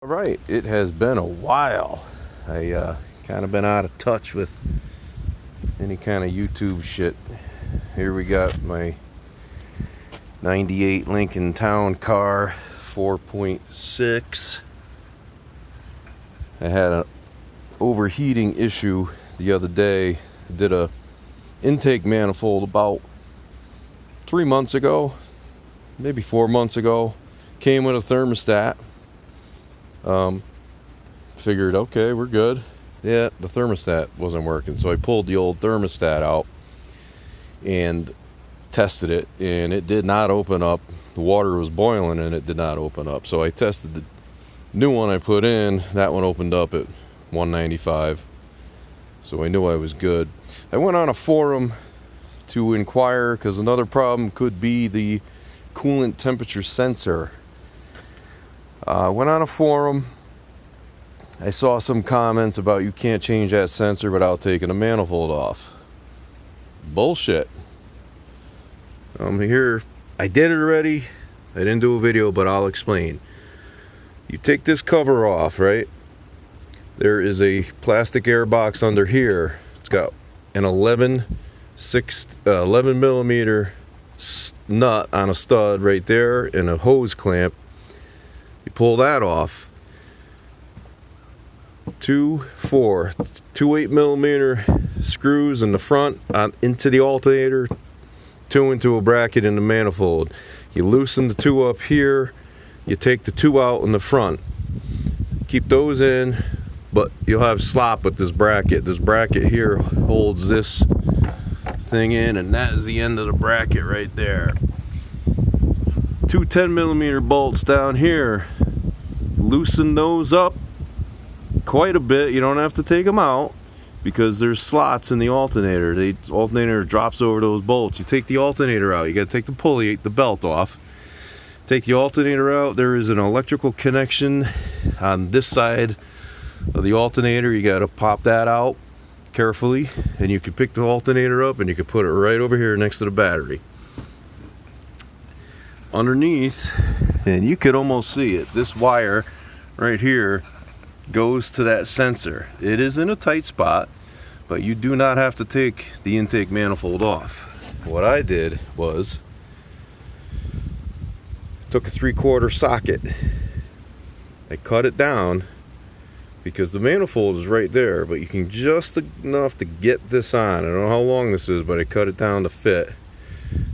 All right, it has been a while. I kind of been out of touch with any kind of YouTube shit. Here we got my 98 Lincoln Town Car 4.6. I had an overheating issue the other day. I did a intake manifold about 3 months ago, maybe 4 months ago. Came with a thermostat. Figured, okay, we're good. Yeah, the thermostat wasn't working, so I pulled the old thermostat out and tested it, and it did not open up. The water was boiling and it did not open up. So I tested the new one I put in. That one opened up at 195, so I knew I was good. I went on a forum to inquire because another problem could be the coolant temperature sensor. Went on a forum. I saw some comments about you can't change that sensor without taking the manifold off. Bullshit. Here, I did it already. I didn't do a video, but I'll explain. You take this cover off, right? There is a plastic air box under here. It's got an 11 millimeter nut on a stud right there and a hose clamp. You pull that off. Two 8 millimeter screws in the front into the alternator, 2 into a bracket in the manifold. You loosen the 2 up here, you take the 2 out in the front. Keep those in, but you'll have slop with this bracket. This bracket here holds this thing in, and that is the end of the bracket right there. 2 10 millimeter bolts down here. Loosen those up quite a bit. You don't have to take them out because there's slots in the alternator. The alternator drops over those bolts. You take the alternator out. You got to take the pulley, the belt off. Take the alternator out. There is an electrical connection on this side of the alternator. You got to pop that out carefully, and you can pick the alternator up and you can put it right over here next to the battery. Underneath, and you could almost see it, this wire right here goes to that sensor. It is in a tight spot, but you do not have to take the intake manifold off. What I did was took a 3/4 socket. I cut it down because the manifold is right there, but you can just enough to get this on. I don't know how long this is, but I cut it down to fit.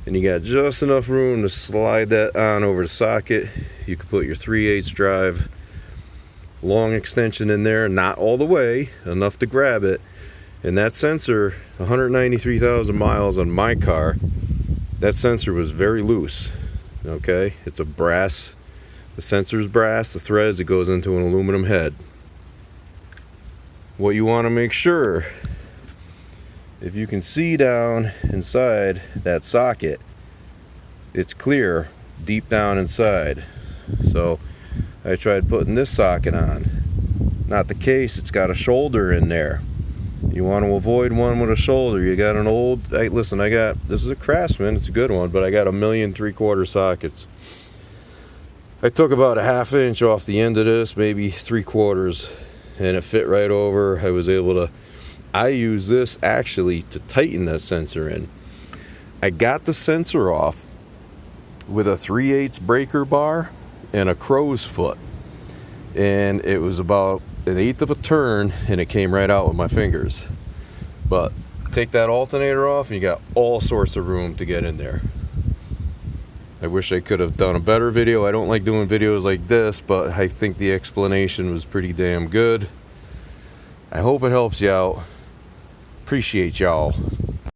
And you got just enough room to slide that on over the socket. You can put your 3/8 drive long extension in there, not all the way, enough to grab it. And that sensor, 193,000 miles on my car, that sensor was very loose. Okay, it's a brass, the sensor's brass, the threads, it goes into an aluminum head. What you want to make sure, if you can see down inside that socket, it's clear deep down inside. So I tried putting this socket on. Not the case, it's got a shoulder in there. You want to avoid one with a shoulder. You got an old, hey, listen, this is a Craftsman, it's a good one, but I got 1.75 sockets. I took about a 1/2 inch off the end of this, maybe 3/4, and it fit right over. I use this actually to tighten that sensor in. I got the sensor off with a 3/8 breaker bar and a crow's foot, and it was about 1/8 of a turn, and it came right out with my fingers. But take that alternator off and you got all sorts of room to get in there. I wish I could have done a better video. I don't like doing videos like this, but I think the explanation was pretty damn good. I hope it helps you out. Appreciate y'all.